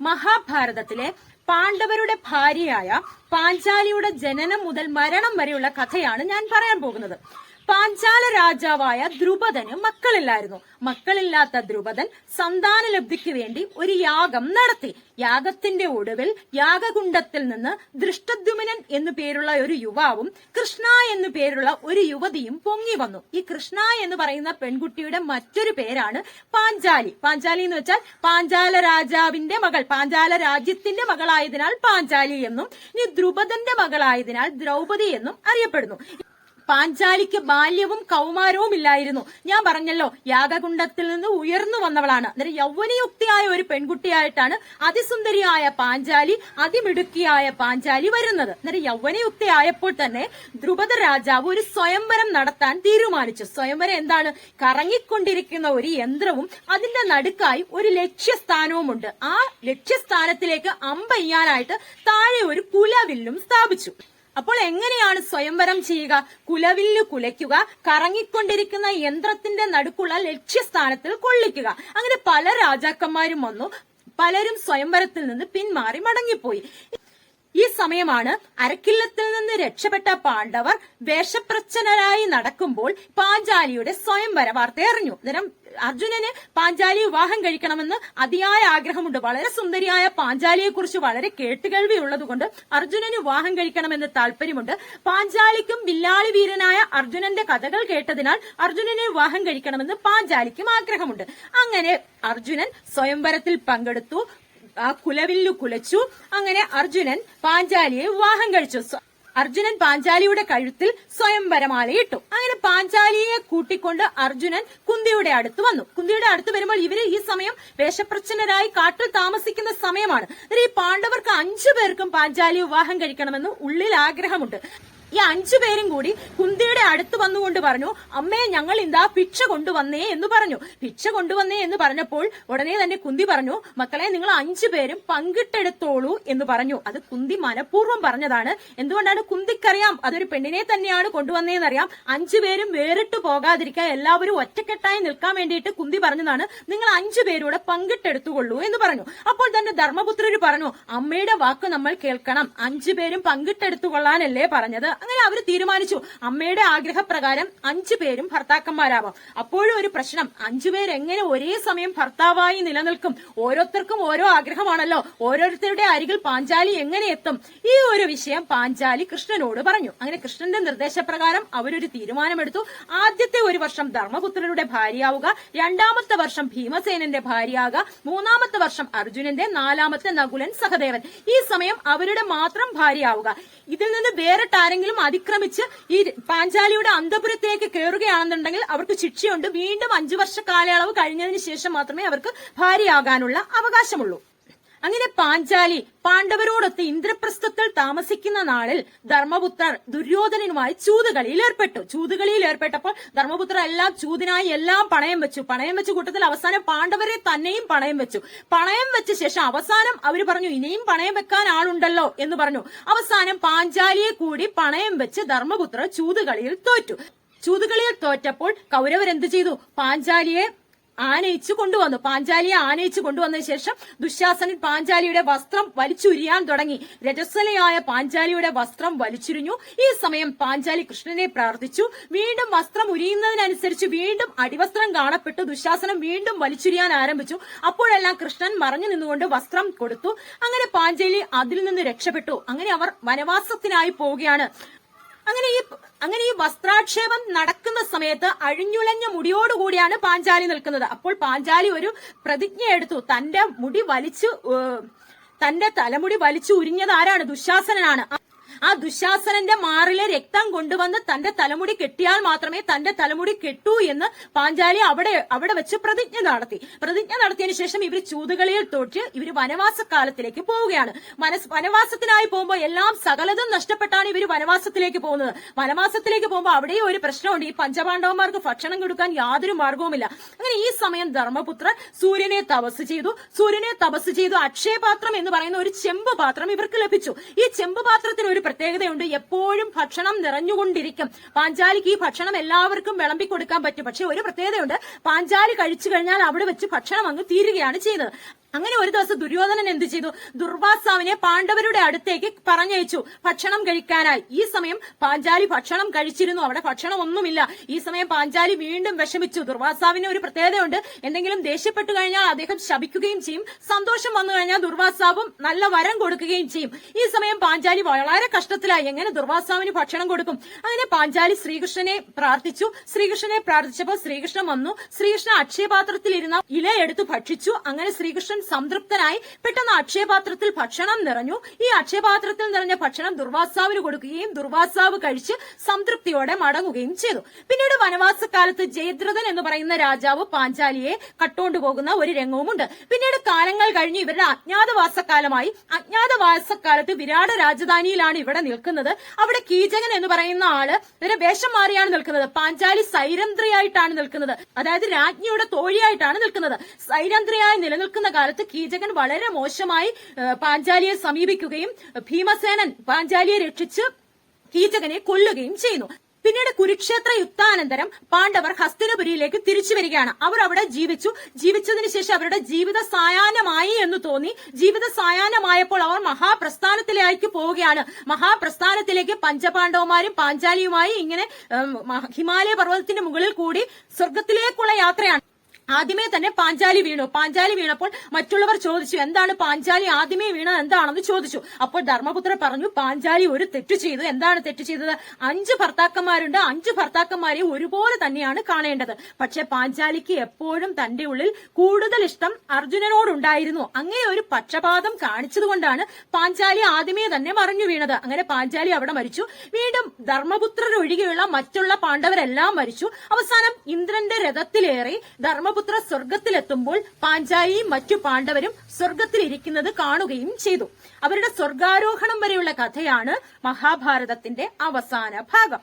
മഹാഭാരതത്തിലെ പാണ്ഡവരുടെ ഭാര്യയായ പാഞ്ചാലിയുടെ ജനനം മുതൽ മരണം വരെയുള്ള കഥയാണ് ഞാൻ പറയാൻ പോകുന്നത്. പാഞ്ചാല രാജാവായ ദ്രുപദന് മക്കളില്ലായിരുന്നു. മക്കളില്ലാത്ത ദ്രുപദൻ സന്താനലബ്ധിക്ക് വേണ്ടി ഒരു യാഗം നടത്തി. യാഗത്തിന്റെ ഒടുവിൽ യാഗകുണ്ഡത്തിൽ നിന്ന് ദൃഷ്ടദ്യുമ്നൻ എന്നു പേരുള്ള ഒരു യുവാവും കൃഷ്ണ എന്നു പേരുള്ള ഒരു യുവതിയും പൊങ്ങി വന്നു. ഈ കൃഷ്ണ എന്ന് പറയുന്ന പെൺകുട്ടിയുടെ മറ്റൊരു പേരാണ് പാഞ്ചാലി. പാഞ്ചാലി എന്ന് വെച്ചാൽ പാഞ്ചാല രാജാവിന്റെ മകൾ, പാഞ്ചാല രാജ്യത്തിന്റെ മകളായതിനാൽ പാഞ്ചാലി എന്നും, ഇനി ദ്രുപദന്റെ മകളായതിനാൽ ദ്രൗപദി എന്നും അറിയപ്പെടുന്നു. പാഞ്ചാലിക്ക് ബാല്യവും കൗമാരവും ഇല്ലായിരുന്നു. ഞാൻ പറഞ്ഞല്ലോ, യാഗകുണ്ഡത്തിൽ നിന്ന് ഉയർന്നു വന്നവളാണ്. അന്നേരം യൗവനയുക്തിയായ ഒരു പെൺകുട്ടിയായിട്ടാണ് അതിസുന്ദരിയായ പാഞ്ചാലി, അതിമിടുക്കിയായ പാഞ്ചാലി വരുന്നത്. അന്നേരം യൗവനയുക്തിയായപ്പോൾ തന്നെ ദ്രുപദ രാജാവ് ഒരു സ്വയംവരം നടത്താൻ തീരുമാനിച്ചു. സ്വയംവരം എന്താണ്? കറങ്ങിക്കൊണ്ടിരിക്കുന്ന ഒരു യന്ത്രവും അതിന്റെ നടുക്കായി ഒരു ലക്ഷ്യസ്ഥാനവുമുണ്ട്. ആ ലക്ഷ്യസ്ഥാനത്തിലേക്ക് അമ്പെയ്യാനായിട്ട് താഴെ ഒരു കുലവില്ലും സ്ഥാപിച്ചു. അപ്പോൾ എങ്ങനെയാണ് സ്വയംവരം ചെയ്യുക? കുലവില്ല് കുലയ്ക്കുക, കറങ്ങിക്കൊണ്ടിരിക്കുന്ന യന്ത്രത്തിന്റെ നടുക്കുള്ള ലക്ഷ്യസ്ഥാനത്തിൽ കൊള്ളിക്കുക. അങ്ങനെ പല രാജാക്കന്മാരും വന്നു. പലരും സ്വയംവരത്തിൽ നിന്ന് പിന്മാറി മടങ്ങിപ്പോയി. ഈ സമയമാണ് അരക്കില്ലത്തിൽ നിന്ന് രക്ഷപ്പെട്ട പാണ്ഡവർ വേഷപ്രച്ഛന്നരായി നടക്കുമ്പോൾ പാഞ്ചാലിയുടെ സ്വയംവര വാർത്ത അറിഞ്ഞു. അന്നേരം അർജുനന് പാഞ്ചാലി വിവാഹം കഴിക്കണമെന്ന് അതിയായ ആഗ്രഹമുണ്ട്. വളരെ സുന്ദരിയായ പാഞ്ചാലിയെ കുറിച്ച് വളരെ കേട്ടുകേൾവി ഉള്ളതുകൊണ്ട് അർജുനന് വിവാഹം കഴിക്കണമെന്ന് താല്പര്യമുണ്ട്. പാഞ്ചാലിക്കും വില്ലാളി വീരനായ അർജുനന്റെ കഥകൾ കേട്ടതിനാൽ അർജുനന് വിവാഹം കഴിക്കണമെന്ന് പാഞ്ചാലിക്കും ആഗ്രഹമുണ്ട്. അങ്ങനെ അർജുനൻ സ്വയംവരത്തിൽ പങ്കെടുത്തു. ആ കുലവില്ലു കുലച്ചു. അങ്ങനെ അർജുനൻ പാഞ്ചാലിയെ വിവാഹം കഴിച്ചു. അർജുനൻ പാഞ്ചാലിയുടെ കഴുത്തിൽ സ്വയംവരമാലയിട്ടു. അങ്ങനെ പാഞ്ചാലിയെ കൂട്ടിക്കൊണ്ട് അർജുനൻ കുന്തിയുടെ അടുത്ത് വന്നു. കുന്തിയുടെ അടുത്ത് വരുമ്പോൾ ഇവര് ഈ സമയം വേഷപ്രച്ഛന്നരായി കാട്ടിൽ താമസിക്കുന്ന സമയമാണ്. ഈ പാണ്ഡവർക്ക് 5 പേർക്കും പാഞ്ചാലി വിവാഹം കഴിക്കണമെന്ന് ഉള്ളിൽ ആഗ്രഹമുണ്ട്. ഈ 5 പേരും കൂടി കുന്തിയുടെ അടുത്ത് വന്നുകൊണ്ട് പറഞ്ഞു, അമ്മേ ഞങ്ങൾ ഇതാ ഭിക്ഷ കൊണ്ടുവന്നേ എന്ന് പറഞ്ഞു. ഭിക്ഷ കൊണ്ടുവന്നേ എന്ന് പറഞ്ഞപ്പോൾ ഉടനെ തന്നെ കുന്തി പറഞ്ഞു, മക്കളെ നിങ്ങൾ 5 പേരും പങ്കിട്ടെടുത്തോളൂ എന്ന് പറഞ്ഞു. അത് കുന്തി മനഃപൂർവ്വം പറഞ്ഞതാണ്. എന്തുകൊണ്ടാണ്? കുന്തിക്കറിയാം അതൊരു പെണ്ണിനെ തന്നെയാണ് കൊണ്ടുവന്നേന്നറിയാം. 5 പേരും വേറിട്ട് പോകാതിരിക്കാൻ, എല്ലാവരും ഒറ്റക്കെട്ടായി നിൽക്കാൻ വേണ്ടിയിട്ട് കുന്തി പറഞ്ഞതാണ്, നിങ്ങൾ 5 പേരൂടെ പങ്കിട്ടെടുത്തുകൊള്ളൂ എന്ന് പറഞ്ഞു. അപ്പോൾ തന്നെ ധർമ്മപുത്രര് പറഞ്ഞു, അമ്മയുടെ വാക്ക് നമ്മൾ കേൾക്കണം, 5 പേരും പങ്കിട്ടെടുത്തുകൊള്ളാനല്ലേ പറഞ്ഞത്. അങ്ങനെ അവർ തീരുമാനിച്ചു, അമ്മയുടെ ആഗ്രഹപ്രകാരം 5 പേരും ഭർത്താക്കന്മാരാവാം. അപ്പോഴും ഒരു പ്രശ്നം, 5 പേർ എങ്ങനെ ഒരേ സമയം ഭർത്താവായി നിലനിൽക്കും? ഓരോരുത്തർക്കും ഓരോ ആഗ്രഹമാണല്ലോ. ഓരോരുത്തരുടെ അരികിൽ പാഞ്ചാലി എങ്ങനെ എത്തും? ഈ ഒരു വിഷയം പാഞ്ചാലി കൃഷ്ണനോട് പറഞ്ഞു. അങ്ങനെ കൃഷ്ണന്റെ നിർദ്ദേശപ്രകാരം അവരൊരു തീരുമാനമെടുത്തു. ആദ്യത്തെ ഒരു വർഷം ധർമ്മപുത്രരുടെ ഭാര്യയാവുക, 2ാമത്തെ വർഷം ഭീമസേനന്റെ ഭാര്യയാവുക, 3ാമത്തെ വർഷം അർജുനന്റെ, 4ാമത്തെ നകുലൻ, സഹദേവൻ. ഈ സമയം അവരുടെ മാത്രം ഭാര്യയാവുക. ഇതിൽ നിന്ന് വേറിട്ടാരെങ്കിലും അതിക്രമിച്ച് ഈ പാഞ്ചാലിയുടെ അന്തപുരത്തേക്ക് കയറുകയാണെന്നുണ്ടെങ്കിൽ അവർക്ക് ശിക്ഷയുണ്ട്. വീണ്ടും 5 വർഷ കാലയളവ് കഴിഞ്ഞതിന് ശേഷം മാത്രമേ അവർക്ക് ഭാര്യയാകാനുള്ള അവകാശമുള്ളൂ. അങ്ങനെ പാഞ്ചാലി പാണ്ഡവരോടൊത്ത് ഇന്ദ്രപ്രസ്ഥത്തിൽ താമസിക്കുന്ന നാളിൽ ധർമ്മപുത്രർ ദുര്യോധനനുമായി ചൂതുകളിയിൽ ഏർപ്പെട്ടു. ചൂതുകളിയിൽ ഏർപ്പെട്ടപ്പോൾ ധർമ്മപുത്രർ എല്ലാം ചൂതിനായി എല്ലാം പണയം വെച്ചു. പണയം വെച്ച കൂട്ടത്തിൽ അവസാനം പാണ്ഡവരെ തന്നെയും പണയം വെച്ചു. പണയം വെച്ച ശേഷം അവസാനം അവർ പറഞ്ഞു, ഇനിയും പണയം വെക്കാൻ ആളുണ്ടല്ലോ എന്ന് പറഞ്ഞു. അവസാനം പാഞ്ചാലിയെ കൂടി പണയം വെച്ച് ധർമ്മപുത്രർ ചൂതുകളിയിൽ തോറ്റു. ചൂതുകളിയിൽ തോറ്റപ്പോൾ കൗരവരെന്ത് ചെയ്തു? പാഞ്ചാലിയെ ആനയിച്ചു കൊണ്ടുവന്നു. പാഞ്ചാലിയെ ആനയിച്ചു കൊണ്ടുവന്നതിന് ശേഷം ദുശ്ശാസനൻ പാഞ്ചാലിയുടെ വസ്ത്രം വലിച്ചുരിയാൻ തുടങ്ങി. രജസ്വലയായ പാഞ്ചാലിയുടെ വസ്ത്രം വലിച്ചുരിഞ്ഞു. ഈ സമയം പാഞ്ചാലി കൃഷ്ണനെ പ്രാർത്ഥിച്ചു. വീണ്ടും വസ്ത്രം ഉരിയുന്നതിനനുസരിച്ച് വീണ്ടും അടിവസ്ത്രം കാണപ്പെട്ടു. ദുശ്ശാസനം വീണ്ടും വലിച്ചുരിയാൻ ആരംഭിച്ചു. അപ്പോഴെല്ലാം കൃഷ്ണൻ മറഞ്ഞു നിന്നുകൊണ്ട് വസ്ത്രം കൊടുത്തു. അങ്ങനെ പാഞ്ചാലി അതിൽ നിന്ന് രക്ഷപ്പെട്ടു. അങ്ങനെ അവർ വനവാസത്തിനായി പോവുകയാണ്. അങ്ങനെ ഈ വസ്ത്രാക്ഷേപം നടക്കുന്ന സമയത്ത് അഴിഞ്ഞുലഞ്ഞ മുടിയോടുകൂടിയാണ് പാഞ്ചാലി നിൽക്കുന്നത്. അപ്പോൾ പാഞ്ചാലി ഒരു പ്രതിജ്ഞ എടുത്തു. തന്റെ തലമുടി വലിച്ചു ഉരിഞ്ഞത് ആരാണ്? ദുശ്ശാസനനാണ്. ആ ദുശ്ശാസനന്റെ മാറിലെ രക്തം കൊണ്ടുവന്ന് തന്റെ തലമുടി കെട്ടിയാൽ മാത്രമേ തന്റെ തലമുടി കെട്ടൂ എന്ന് പാഞ്ചാലി അവിടെ വെച്ച് പ്രതിജ്ഞ നടത്തിയതിനു ശേഷം ഇവർ ചൂതുകളിയിൽ തോറ്റ് ഇവർ വനവാസക്കാലത്തിലേക്ക് പോവുകയാണ്. വനവാസത്തിനായി പോകുമ്പോൾ എല്ലാം സകലതും നഷ്ടപ്പെട്ടാണ് ഇവർ വനവാസത്തിലേക്ക് പോകുന്നത്. വനവാസത്തിലേക്ക് പോകുമ്പോൾ അവിടെയും ഒരു പ്രശ്നമുണ്ട്. ഈ പഞ്ചപാണ്ഡവന്മാർക്ക് ഭക്ഷണം കൊടുക്കാൻ യാതൊരു മാർഗവുമില്ല. അങ്ങനെ ഈ സമയം ധർമ്മപുത്രൻ സൂര്യനെ തപസ് ചെയ്തു. അക്ഷയപാത്രം എന്ന് പറയുന്ന ഒരു ചെമ്പ് പാത്രം ഇവർക്ക് ലഭിച്ചു. ഈ ചെമ്പ് പാത്രത്തിന് ഒരു പ്രത്യേകതയുണ്ട്, എപ്പോഴും ഭക്ഷണം നിറഞ്ഞുകൊണ്ടിരിക്കും. പാഞ്ചാലിക്ക് ഈ ഭക്ഷണം എല്ലാവർക്കും വിളമ്പി കൊടുക്കാൻ പറ്റും. പക്ഷെ ഒരു പ്രത്യേകതയുണ്ട്, പാഞ്ചാലി കഴിച്ചു കഴിഞ്ഞാൽ അവിടെ വെച്ച് ഭക്ഷണം അങ്ങ് തീരുകയാണ് ചെയ്യുന്നത്. അങ്ങനെ ഒരു ദിവസം ദുര്യോധനൻ എന്ത് ചെയ്തു? ദുർവാസാവിനെ പാണ്ഡവരുടെ അടുത്തേക്ക് പറഞ്ഞയച്ചു ഭക്ഷണം കഴിക്കാനായി. ഈ സമയം പാഞ്ചാലി ഭക്ഷണം കഴിച്ചിരുന്നു. അവിടെ ഭക്ഷണം ഒന്നുമില്ല. ഈ സമയം പാഞ്ചാലി വീണ്ടും വിഷമിച്ചു. ദുർവാസാവിന് ഒരു പ്രത്യേകതയുണ്ട്. എന്തെങ്കിലും ദേഷ്യപ്പെട്ടു കഴിഞ്ഞാൽ അദ്ദേഹം ശപിക്കുകയും ചെയ്യും. സന്തോഷം വന്നു കഴിഞ്ഞാൽ ദുർവാസാവും നല്ല വരം കൊടുക്കുകയും ചെയ്യും. ഈ സമയം പാഞ്ചാലി വളരെ കഷ്ടത്തിലായി. എങ്ങനെ ദുർവാസാവിന് ഭക്ഷണം കൊടുക്കും? അങ്ങനെ പാഞ്ചാലി ശ്രീകൃഷ്ണനെ പ്രാർത്ഥിച്ചു. ശ്രീകൃഷ്ണനെ പ്രാർത്ഥിച്ചപ്പോൾ ശ്രീകൃഷ്ണൻ വന്നു. ശ്രീകൃഷ്ണൻ അക്ഷയപാത്രത്തിലിരുന്ന ഇല എടുത്ത് ഭക്ഷിച്ചു. അങ്ങനെ ശ്രീകൃഷ്ണൻ സംതൃപ്തനായി. പെട്ടെന്ന് അക്ഷയപാത്രത്തിൽ ഭക്ഷണം നിറഞ്ഞു. ഈ അക്ഷയപാത്രത്തിൽ നിറഞ്ഞ ഭക്ഷണം ദുർവാസാവിന് കൊടുക്കുകയും ദുർവാസാവ് കഴിച്ച് സംതൃപ്തിയോടെ മടങ്ങുകയും ചെയ്തു. പിന്നീട് വനവാസക്കാലത്ത് ജയദ്രഥൻ എന്ന് പറയുന്ന രാജാവ് പാഞ്ചാലിയെ കട്ടുകൊണ്ടുപോകുന്ന ഒരു രംഗവുമുണ്ട്. പിന്നീട് കാലങ്ങൾ കഴിഞ്ഞ് ഇവരുടെ അജ്ഞാതവാസക്കാലമായി. അജ്ഞാതവാസക്കാലത്ത് വിരാട രാജധാനിയിലാണ് ഇവിടെ നിൽക്കുന്നത്. അവിടെ കീചകൻ എന്ന് പറയുന്ന ആള് ഇവരെ വേഷം മാറിയാണ് നിൽക്കുന്നത്. പാഞ്ചാലി സൈരന്ധ്രിയായിട്ടാണ് നിൽക്കുന്നത്. അതായത് രാജ്ഞിയുടെ തോഴിയായിട്ടാണ് നിൽക്കുന്നത്. സൈരന്ധ്രിയായി നിലനിൽക്കുന്ന കാലത്ത് കീചകൻ വളരെ മോശമായി പാഞ്ചാലിയെ സമീപിക്കുകയും ഭീമസേനൻ പാഞ്ചാലിയെ രക്ഷിച്ച് കീചകനെ കൊല്ലുകയും ചെയ്യുന്നു. പിന്നീട് കുരുക്ഷേത്ര യുദ്ധാനന്തരം പാണ്ഡവർ ഹസ്തിനപുരിയിലേക്ക് തിരിച്ചു വരികയാണ്. അവർ അവിടെ ജീവിച്ചതിന് ശേഷം അവരുടെ ജീവിത സായാഹ്നമായി എന്ന് തോന്നി. ജീവിത സായാഹ്നമായപ്പോൾ അവർ മഹാപ്രസ്ഥാനത്തിലേക്ക് പോവുകയാണ്. മഹാപ്രസ്ഥാനത്തിലേക്ക് പഞ്ചപാണ്ഡവന്മാരും പാഞ്ചാലിയുമായി ഇങ്ങനെ ഹിമാലയ പർവ്വതത്തിന്റെ മുകളിൽ കൂടി സ്വർഗത്തിലേക്കുള്ള യാത്രയാണ്. ആദ്യമേ തന്നെ പാഞ്ചാലി വീണു. പാഞ്ചാലി വീണപ്പോൾ മറ്റുള്ളവർ ചോദിച്ചു, എന്താണ് പാഞ്ചാലി ആദ്യമേ വീണത് എന്താണെന്ന് ചോദിച്ചു. അപ്പോൾ ധർമ്മപുത്രൻ പറഞ്ഞു, പാഞ്ചാലി ഒരു തെറ്റ് ചെയ്തു. എന്താണ് തെറ്റ് ചെയ്തത്? 5 ഭർത്താക്കന്മാരുണ്ട്. 5 ഭർത്താക്കന്മാരെ ഒരുപോലെ തന്നെയാണ് കാണേണ്ടത്. പക്ഷെ പാഞ്ചാലിക്ക് എപ്പോഴും തന്റെ ഉള്ളിൽ കൂടുതൽ ഇഷ്ടം അർജുനനോടുണ്ടായിരുന്നു. അങ്ങനെ ഒരു പക്ഷപാതം കാണിച്ചതുകൊണ്ടാണ് പാഞ്ചാലി ആദ്യമേ തന്നെ മറിഞ്ഞു വീണത്. അങ്ങനെ പാഞ്ചാലി അവിടെ മരിച്ചു. വീണ്ടും ധർമ്മപുത്രരൊഴികെയുള്ള മറ്റുള്ള പാണ്ഡവരെല്ലാം മരിച്ചു. അവസാനം ഇന്ദ്രന്റെ രഥത്തിലേറി ധർമ്മപുത്ര സ്വർഗത്തിലെത്തുമ്പോൾ പാഞ്ചാലിയും മറ്റു പാണ്ഡവരും സ്വർഗത്തിലിരിക്കുന്നത് കാണുകയും ചെയ്തു. അവരുടെ സ്വർഗാരോഹണം വരെയുള്ള കഥയാണ് മഹാഭാരതത്തിന്റെ അവസാന ഭാഗം.